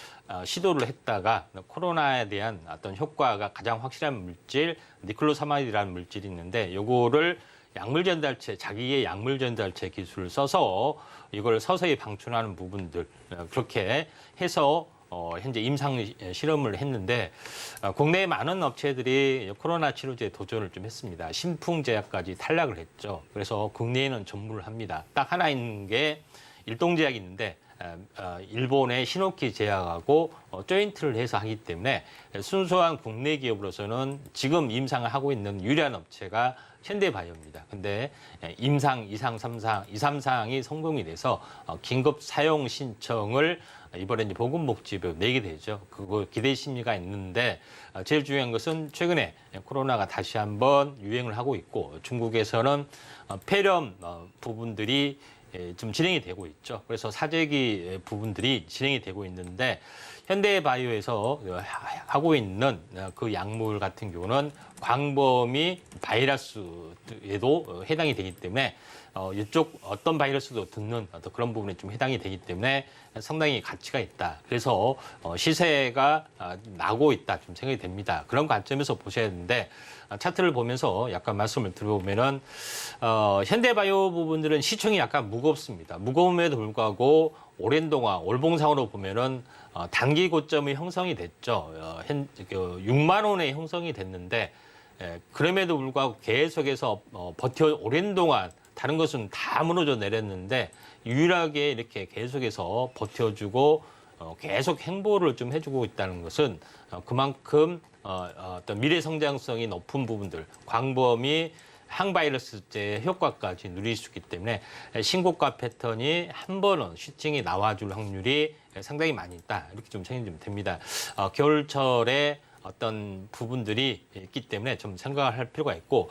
시도를 했다가 코로나에 대한 어떤 효과가 가장 확실한 물질 니클로사마이드라는 물질이 있는데 요거를 약물 전달체 자기의 약물 전달체 기술을 써서 이걸 서서히 방출하는 부분들 그렇게 해서 현재 임상 실험을 했는데 국내의 많은 업체들이 코로나 치료제에 도전을 좀 했습니다. 신풍제약까지 탈락을 했죠. 그래서 국내에는 전무를 합니다. 딱 하나 있는 게 일동제약이 있는데 일본의 히노키 제약하고 조인트를 해서 하기 때문에 순수한 국내 기업으로서는 지금 임상을 하고 있는 유일한 업체가 현대바이오입니다. 근데 임상 2상, 3상, 2, 3상이 성공이 돼서 긴급 사용 신청을 이번에 이제 보건복지부 내게 되죠. 그거 기대 심리가 있는데 제일 중요한 것은 최근에 코로나가 다시 한번 유행을 하고 있고 중국에서는 폐렴 부분들이 좀 진행이 되고 있죠. 그래서 사재기 부분들이 진행이 되고 있는데 현대바이오에서 하고 있는 그 약물 같은 경우는 광범위 바이러스에도 해당이 되기 때문에 이쪽 어떤 바이러스도 듣는 그런 부분에 좀 해당이 되기 때문에 상당히 가치가 있다. 그래서 시세가 나고 있다 좀 생각이 됩니다. 그런 관점에서 보셔야 되는데 차트를 보면서 약간 말씀을 드려보면은 현대바이오 부분들은 시총이 약간 무겁습니다. 무거움에도 불구하고 오랜 동안 월봉상으로 보면은 단기 고점이 형성이 됐죠. 6만 원에 형성이 됐는데 그럼에도 불구하고 계속해서 버텨 오랜 동안 다른 것은 다 무너져 내렸는데 유일하게 이렇게 계속해서 버텨주고 계속 행보를 좀 해주고 있다는 것은 그만큼 어떤 미래 성장성이 높은 부분들, 광범위 항바이러스제의 효과까지 누릴 수 있기 때문에 신고가 패턴이 한 번은 슈팅이 나와줄 확률이 상당히 많이 있다. 이렇게 좀 생각이 됩니다. 겨울철에 어떤 부분들이 있기 때문에 좀 생각을 할 필요가 있고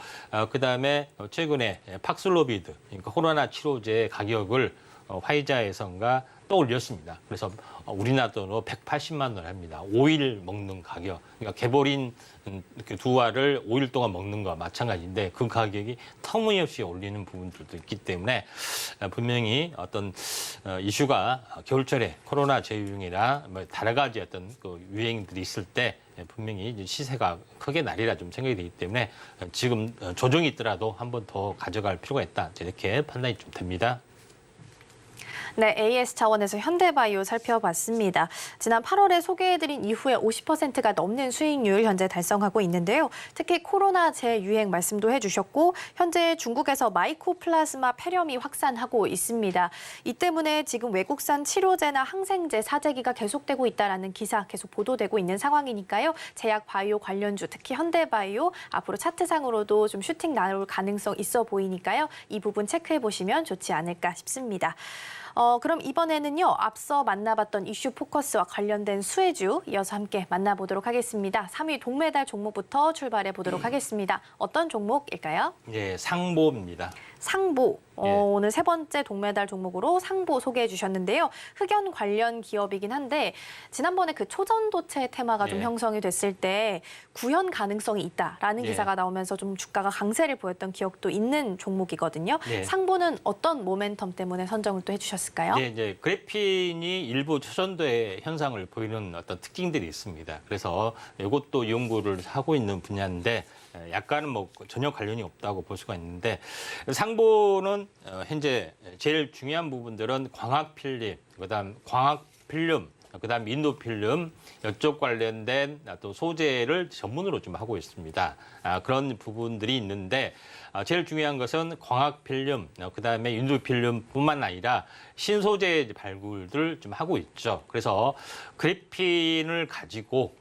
그다음에 최근에 팍슬로비드, 그러니까 코로나 치료제 가격을 화이자에선가 또 올렸습니다. 그래서 우리나라로 180만 원 합니다. 5일 먹는 가격. 그러니까 개보린 두 알을 5일 동안 먹는 거와 마찬가지인데 그 가격이 터무니없이 올리는 부분들도 있기 때문에 분명히 어떤 이슈가 겨울철에 코로나 재유행이나 뭐 여러 가지 어떤 그 유행들이 있을 때 분명히 시세가 크게 나리라 좀 생각이 되기 때문에 지금 조정이 있더라도 한 번 더 가져갈 필요가 있다. 이렇게 판단이 좀 됩니다. 네, AS 차원에서 현대바이오 살펴봤습니다. 지난 8월에 소개해드린 이후에 50%가 넘는 수익률 현재 달성하고 있는데요. 특히 코로나 재유행 말씀도 해주셨고 현재 중국에서 마이코플라즈마 폐렴이 확산하고 있습니다. 이 때문에 지금 외국산 치료제나 항생제 사재기가 계속되고 있다는 기사 계속 보도되고 있는 상황이니까요. 제약 바이오 관련주, 특히 현대바이오 앞으로 차트상으로도 좀 슈팅 나올 가능성 있어 보이니까요. 이 부분 체크해보시면 좋지 않을까 싶습니다. 그럼 이번에는요, 앞서 만나봤던 이슈 포커스와 관련된 수혜주 이어서 함께 만나보도록 하겠습니다. 3위 동메달 종목부터 출발해 보도록 하겠습니다. 어떤 종목일까요? 예, 상보입니다. 상보. 예. 오늘 세 번째 동메달 종목으로 상보 소개해 주셨는데요. 흑연 관련 기업이긴 한데 지난번에 그 초전도체 테마가 좀 예. 형성이 됐을 때 구현 가능성이 있다라는 예. 기사가 나오면서 좀 주가가 강세를 보였던 기억도 있는 종목이거든요. 예. 상보는 어떤 모멘텀 때문에 선정을 또 해주셨을까요? 네, 이제 그래핀이 일부 초전도의 현상을 보이는 어떤 특징들이 있습니다. 그래서 이것도 연구를 하고 있는 분야인데 약간은 뭐 전혀 관련이 없다고 볼 수가 있는데 상보는 현재 제일 중요한 부분들은 광학 필름, 그다음 광학 필름, 그다음 인도 필름 이쪽 관련된 또 소재를 전문으로 좀 하고 있습니다. 그런 부분들이 있는데 제일 중요한 것은 광학 필름, 그다음에 인도 필름뿐만 아니라 신소재 발굴들 좀 하고 있죠. 그래서 그래핀을 가지고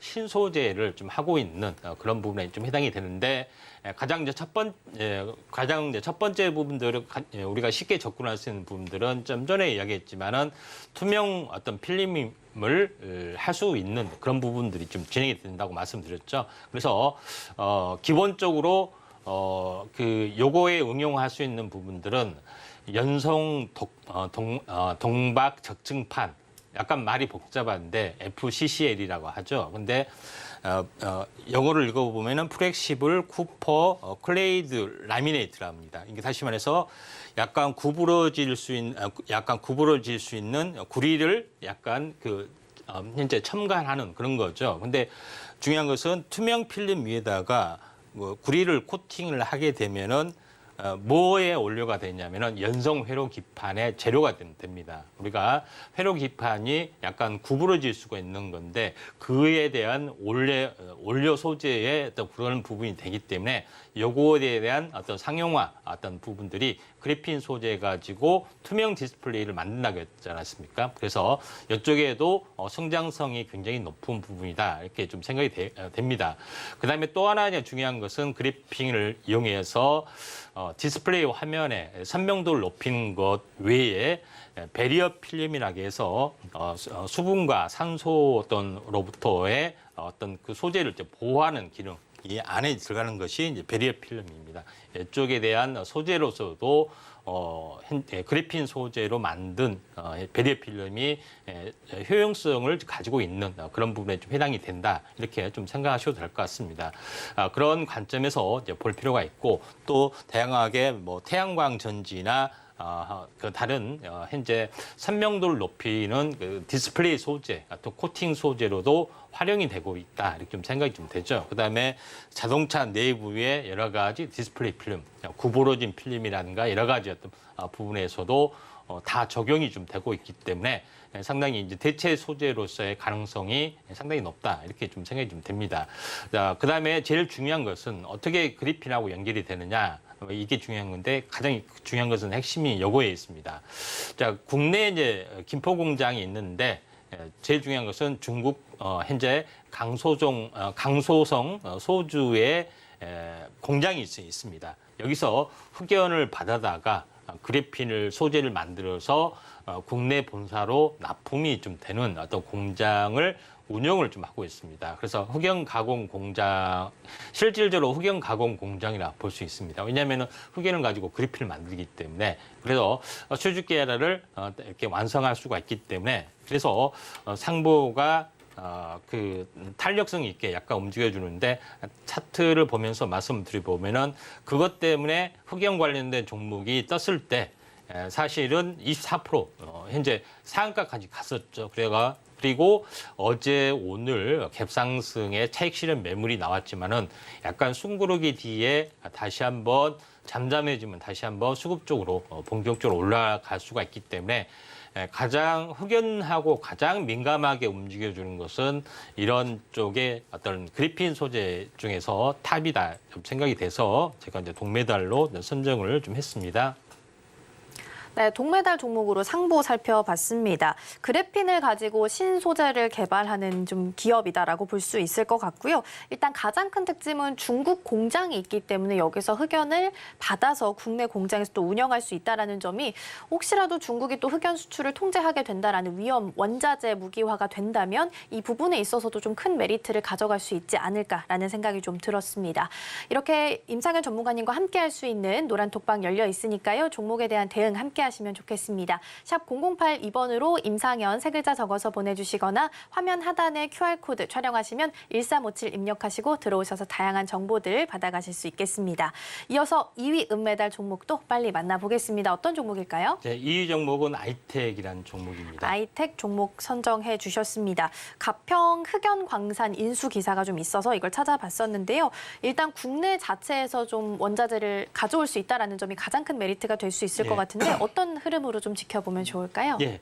신소재를 좀 하고 있는 그런 부분에 좀 해당이 되는데 가장 이제 첫 번째 부분들은 우리가 쉽게 접근할 수 있는 부분들은 좀 전에 이야기했지만은 투명 어떤 필름을 할 수 있는 그런 부분들이 좀 진행이 된다고 말씀드렸죠. 그래서 기본적으로 요거에 응용할 수 있는 부분들은 연성 동박 적증판, 약간 말이 복잡한데 FCCL이라고 하죠. 근데 영어를 읽어보면은 플렉시블 쿠퍼 클레이드 라미네이트랍니다. 이게 다시 말해서 약간 구부러질 수 있는 구리를 약간 현재 첨가하는 그런 거죠. 근데 중요한 것은 투명 필름 위에다가 구리를 코팅을 하게 되면은 뭐에 원료가 되냐면은 연성 회로 기판의 재료가 됩니다. 우리가 회로 기판이 약간 구부러질 수가 있는 건데 그에 대한 원료 소재의 어떤 그런 부분이 되기 때문에 요거에 대한 어떤 상용화 어떤 부분들이 그래핀 소재 가지고 투명 디스플레이를 만든다고 했지 않았습니까? 그래서 이쪽에도 성장성이 굉장히 높은 부분이다 이렇게 좀 생각이 됩니다. 그다음에 또 하나 중요한 것은 그래핀을 이용해서 디스플레이 화면의 선명도를 높이는 것 외에 배리어 필름이라고 해서 수분과 산소 어떤로부터의 어떤 그 소재를 이제 보호하는 기능. 이 안에 들어가는 것이 이제 배리어 필름입니다. 이쪽에 대한 소재로서도 그래핀 소재로 만든 배리어 필름이 효용성을 가지고 있는 그런 부분에 좀 해당이 된다 이렇게 좀 생각하셔도 될 것 같습니다. 그런 관점에서 이제 볼 필요가 있고 또 다양하게 뭐 태양광 전지나 그 다른 현재 선명도를 높이는 그 디스플레이 소재, 또 코팅 소재로도 활용이 되고 있다 이렇게 좀 생각이 좀 되죠. 그다음에 자동차 내부의 여러 가지 디스플레이 필름, 구부러진 필름이라든가 여러 가지 어떤 부분에서도 다 적용이 좀 되고 있기 때문에 상당히 이제 대체 소재로서의 가능성이 상당히 높다 이렇게 좀 생각이 좀 됩니다. 자, 그다음에 제일 중요한 것은 어떻게 그래핀하고 연결이 되느냐. 이게 중요한 건데 가장 중요한 것은 핵심이 요거에 있습니다. 자, 국내에 이제 김포 공장이 있는데 제일 중요한 것은 중국 현재 강소성 소주의 공장이 있습니다. 여기서 흑연을 받아다가 그래핀을 소재를 만들어서 국내 본사로 납품이 좀 되는 어떤 공장을 운영을 좀 하고 있습니다. 그래서 흑연 가공 공장, 실질적으로 흑연 가공 공장이라 볼 수 있습니다. 왜냐하면 흑연을 가지고 그래핀을 만들기 때문에 그래서 수주 계열을 이렇게 완성할 수가 있기 때문에 그래서 상부가 그 탄력성 있게 약간 움직여주는데 차트를 보면서 말씀드려보면은 그것 때문에 흑연 관련된 종목이 떴을 때 사실은 24% 현재 상한가까지 갔었죠. 그리고 어제 오늘 갭상승의 차익 실현 매물이 나왔지만은 약간 숨고르기 뒤에 다시 한번 잠잠해지면 다시 한번 수급 쪽으로 본격적으로 올라갈 수가 있기 때문에 가장 흑연하고 가장 민감하게 움직여주는 것은 이런 쪽의 어떤 그래핀 소재 중에서 탑이다 좀 생각이 돼서 제가 이제 동메달로 선정을 좀 했습니다. 네, 동메달 종목으로 상부 살펴봤습니다. 그래핀을 가지고 신소재를 개발하는 좀 기업이다라고 볼 수 있을 것 같고요. 일단 가장 큰 특징은 중국 공장이 있기 때문에 여기서 흑연을 받아서 국내 공장에서 또 운영할 수 있다는 점이 혹시라도 중국이 또 흑연 수출을 통제하게 된다라는 위험, 원자재 무기화가 된다면 이 부분에 있어서도 좀 큰 메리트를 가져갈 수 있지 않을까라는 생각이 좀 들었습니다. 이렇게 임상현 전문가님과 함께 할 수 있는 노란 톡방 열려 있으니까요. 종목에 대한 대응 함께 하시면 좋겠습니다. 샵 008-2번으로 임상현 세 글자 적어서 보내주시거나 화면 하단에 QR코드 촬영하시면 1357 입력하시고 들어오셔서 다양한 정보들 받아가실 수 있겠습니다. 이어서 2위 은메달 종목도 빨리 만나보겠습니다. 어떤 종목일까요? 네, 2위 종목은 아이텍이라는 종목입니다. 아이텍 종목 선정해 주셨습니다. 가평 흑연 광산 인수 기사가 좀 있어서 이걸 찾아봤었는데요. 일단 국내 자체에서 좀 원자재를 가져올 수 있다는 점이 가장 큰 메리트가 될 수 있을 것 같은데 어떤 흐름으로 좀 지켜보면 좋을까요? 예,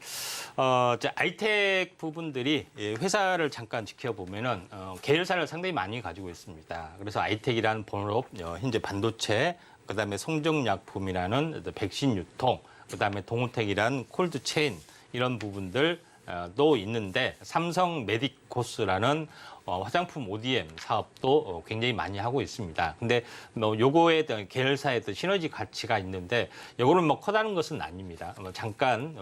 아이텍 부분들이 회사를 잠깐 지켜보면은 계열사를 상당히 많이 가지고 있습니다. 그래서 아이텍이라는 본업, 현재 반도체, 그다음에 성정약품이라는 백신 유통, 그다음에 동호텍이라는 콜드 체인 이런 부분들도 있는데 삼성 메디코스라는 화장품 ODM 사업도 굉장히 많이 하고 있습니다. 근데 뭐 요거에 대한 계열사에 또 시너지 가치가 있는데 요거는 뭐 커다란 것은 아닙니다. 잠깐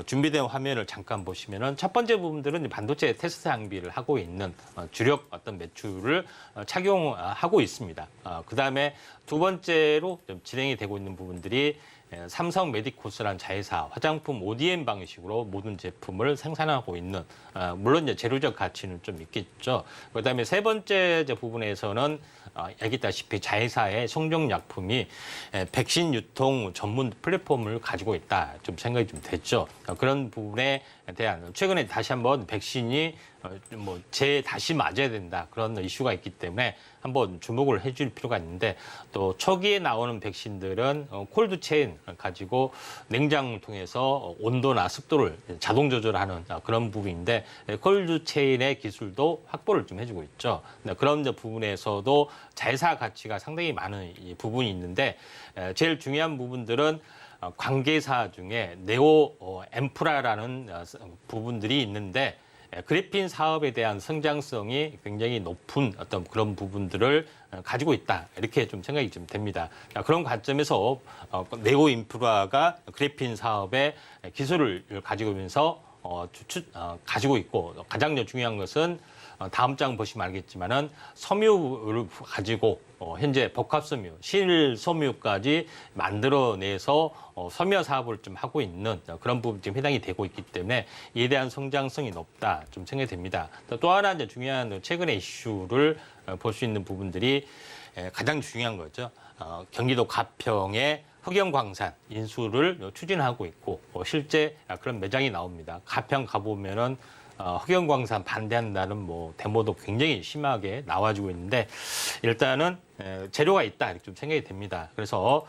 준비된 화면을 잠깐 보시면은 첫 번째 부분들은 반도체 테스트 장비를 하고 있는 주력 어떤 매출을 착용하고 있습니다. 그다음에 두 번째로 좀 진행이 되고 있는 부분들이 삼성 메디코스라는 자회사 화장품 ODM 방식으로 모든 제품을 생산하고 있는 물론 이제 재료적 가치는 좀 있겠죠. 그다음에 세 번째 부분에서는 알겠다시피 자회사의 성종약품이 백신 유통 전문 플랫폼을 가지고 있다. 좀 생각이 좀 됐죠. 그런 부분에 대한 최근에 다시 한번 백신이 다시 맞아야 된다. 그런 이슈가 있기 때문에 한번 주목을 해줄 필요가 있는데 또 초기에 나오는 백신들은 콜드체인 가지고 냉장을 통해서 온도나 습도를 자동 조절하는 그런 부분인데 콜드체인의 기술도 확보를 좀 해주고 있죠. 그런 부분에서도 자회사 가치가 상당히 많은 이 부분이 있는데 제일 중요한 부분들은 관계사 중에 네오 엠프라라는 부분들이 있는데 그래핀 사업에 대한 성장성이 굉장히 높은 어떤 그런 부분들을 가지고 있다. 이렇게 좀 생각이 좀 됩니다. 그런 관점에서 네오 인프라가 그래핀 사업의 기술을 가지고 오면서 가지고 있고 가장 중요한 것은 다음 장 보시면 알겠지만은 섬유를 가지고 현재 복합섬유, 실섬유까지 만들어내서 섬유 사업을 좀 하고 있는 그런 부분이 지금 해당이 되고 있기 때문에 이에 대한 성장성이 높다 좀 생각이 됩니다. 또 하나 이제 중요한 최근의 이슈를 볼 수 있는 부분들이 가장 중요한 거죠. 경기도 가평의 흑연광산 인수를 추진하고 있고 실제 그런 매장이 나옵니다. 가평 가보면은 흑연광산 반대한다는 데모도 굉장히 심하게 나와주고 있는데 일단은 재료가 있다 이렇게 좀 생각이 됩니다. 그래서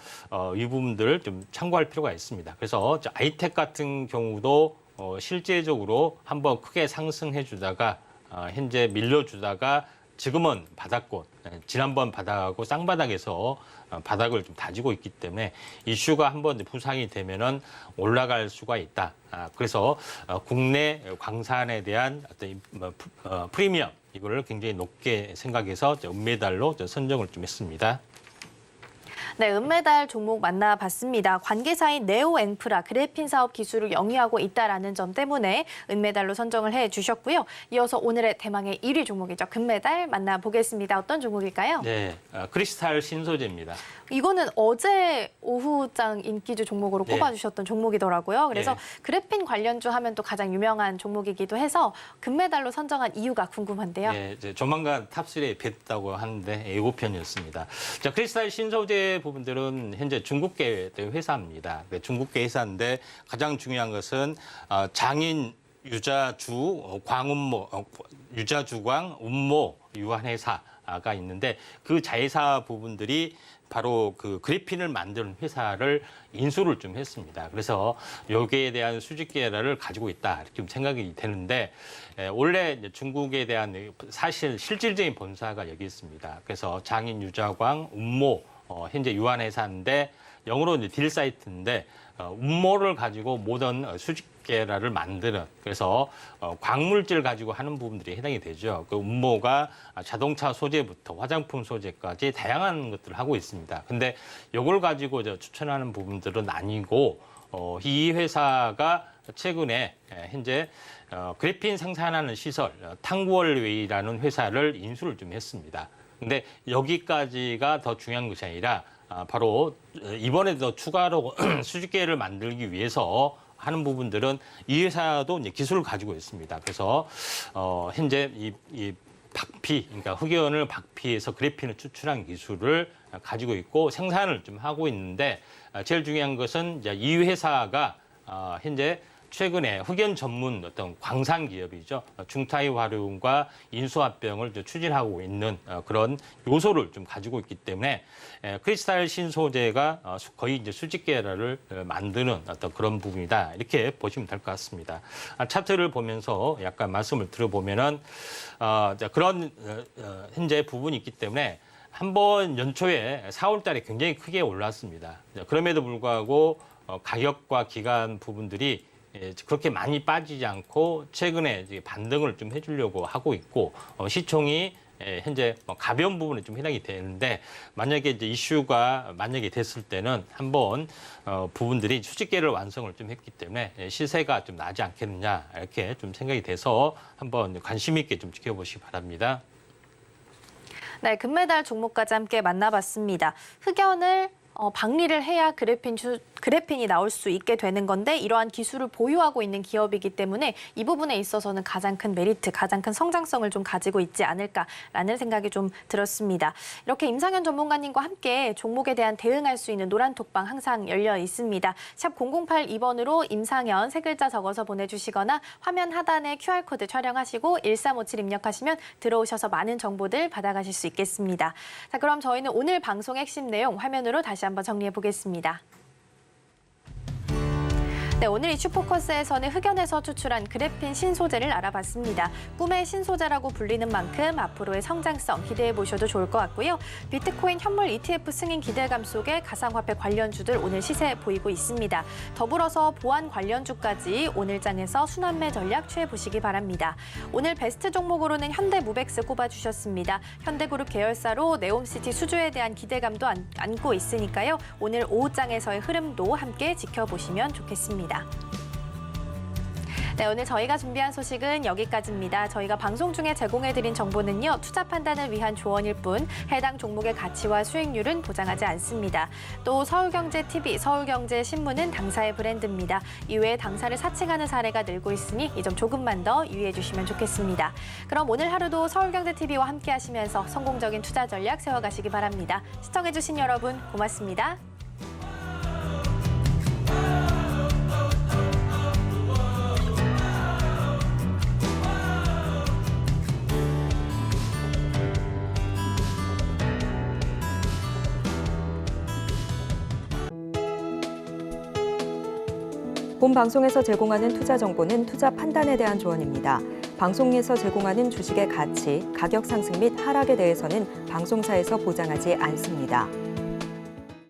이 부분들을 좀 참고할 필요가 있습니다. 그래서 아이텍 같은 경우도 실제적으로 한번 크게 상승해 주다가 현재 밀려주다가 지금은 바닥권, 지난번 바닥하고 쌍바닥에서 바닥을 좀 다지고 있기 때문에 이슈가 한번 부상이 되면은 올라갈 수가 있다. 그래서 국내 광산에 대한 어떤 프리미엄 이거를 굉장히 높게 생각해서 은메달로 선정을 좀 했습니다. 네, 은메달 종목 만나봤습니다. 관계사인 네오엔프라 그래핀 사업 기술을 영위하고 있다라는 점 때문에 은메달로 선정을 해주셨고요. 이어서 오늘의 대망의 1위 종목이죠. 금메달 만나보겠습니다. 어떤 종목일까요? 네, 크리스탈 신소재입니다. 이거는 어제 오후장 인기주 종목으로 꼽아주셨던 종목이더라고요. 그래서 그래핀 관련주 하면 또 가장 유명한 종목이기도 해서 금메달로 선정한 이유가 궁금한데요. 네, 이제 조만간 탑3에 뱉다고 하는데 예고편이었습니다. 자, 크리스탈 신소재 부분들은 현재 중국계 회사입니다. 중국계 회사인데 가장 중요한 것은 장인 유자주 광운모, 유자주광 운모 유한회사가 있는데 그 자회사 부분들이 바로 그 그래핀을 만드는 회사를 인수를 좀 했습니다. 그래서 여기에 대한 수직 계열을 가지고 있다 이렇게 좀 생각이 되는데 원래 중국에 대한 사실 실질적인 본사가 여기 있습니다. 그래서 장인 유자광 운모 현재 유한회사인데 영어로 이제 딜 사이트인데 운모를 가지고 모든 수직계라를 만드는 그래서 광물질 가지고 하는 부분들이 해당이 되죠. 그 운모가 자동차 소재부터 화장품 소재까지 다양한 것들을 하고 있습니다. 근데 이걸 가지고 추천하는 부분들은 아니고 이 회사가 최근에 현재 그래핀 생산하는 시설 탕구월웨이라는 회사를 인수를 좀 했습니다. 근데 여기까지가 더 중요한 것이 아니라 바로 이번에 더 추가로 수직계를 만들기 위해서 하는 부분들은 이 회사도 이제 기술을 가지고 있습니다. 그래서 현재 이 박피, 그러니까 흑연을 박피해서 그래핀을 추출한 기술을 가지고 있고 생산을 좀 하고 있는데 제일 중요한 것은 이제 이 회사가 현재 최근에 흑연 전문 어떤 광산 기업이죠. 중타이 활용과 인수합병을 추진하고 있는 그런 요소를 좀 가지고 있기 때문에 크리스탈 신소재가 거의 이제 수직 계열을 만드는 어떤 그런 부분이다. 이렇게 보시면 될 것 같습니다. 차트를 보면서 약간 말씀을 드려보면은 그런 현재 부분이 있기 때문에 한번 연초에 4월 달에 굉장히 크게 올랐습니다. 그럼에도 불구하고 가격과 기간 부분들이 그렇게 많이 빠지지 않고 최근에 반등을 좀 해주려고 하고 있고 시총이 현재 가벼운 부분에 좀 해당이 되는데 만약에 이제 이슈가 만약에 됐을 때는 한번 부분들이 수직계를 완성을 좀 했기 때문에 시세가 좀 나지 않겠느냐 이렇게 좀 생각이 돼서 한번 관심 있게 좀 지켜보시기 바랍니다. 네, 금메달 종목까지 함께 만나봤습니다. 흑연을 박리를 해야 그래핀이 나올 수 있게 되는 건데 이러한 기술을 보유하고 있는 기업이기 때문에 이 부분에 있어서는 가장 큰 메리트, 가장 큰 성장성을 좀 가지고 있지 않을까라는 생각이 좀 들었습니다. 이렇게 임상현 전문가님과 함께 종목에 대한 대응할 수 있는 노란톡방 항상 열려 있습니다. 샵 0082번으로 임상현 세 글자 적어서 보내주시거나 화면 하단에 QR코드 촬영하시고 1357 입력하시면 들어오셔서 많은 정보들 받아가실 수 있겠습니다. 자, 그럼 저희는 오늘 방송 핵심 내용 화면으로 다시 한번 정리해 보겠습니다. 네, 오늘 이슈 포커스에서는 흑연에서 추출한 그래핀 신소재를 알아봤습니다. 꿈의 신소재라고 불리는 만큼 앞으로의 성장성 기대해 보셔도 좋을 것 같고요. 비트코인 현물 ETF 승인 기대감 속에 가상화폐 관련주들 오늘 시세 보이고 있습니다. 더불어서 보안 관련주까지 오늘장에서 순환매 전략 취해 보시기 바랍니다. 오늘 베스트 종목으로는 현대무백스 꼽아주셨습니다. 현대그룹 계열사로 네옴시티 수주에 대한 기대감도 안고 있으니까요. 오늘 오후장에서의 흐름도 함께 지켜보시면 좋겠습니다. 네, 오늘 저희가 준비한 소식은 여기까지입니다. 저희가 방송 중에 제공해드린 정보는요, 투자 판단을 위한 조언일 뿐 해당 종목의 가치와 수익률은 보장하지 않습니다. 또 서울경제TV, 서울경제신문은 당사의 브랜드입니다. 이외에 당사를 사칭하는 사례가 늘고 있으니 이 점 조금만 더 유의해 주시면 좋겠습니다. 그럼 오늘 하루도 서울경제TV와 함께 하시면서 성공적인 투자 전략 세워가시기 바랍니다. 시청해주신 여러분 고맙습니다. 본 방송에서 제공하는 투자 정보는 투자 판단에 대한 조언입니다. 방송에서 제공하는 주식의 가치, 가격 상승 및 하락에 대해서는 방송사에서 보장하지 않습니다.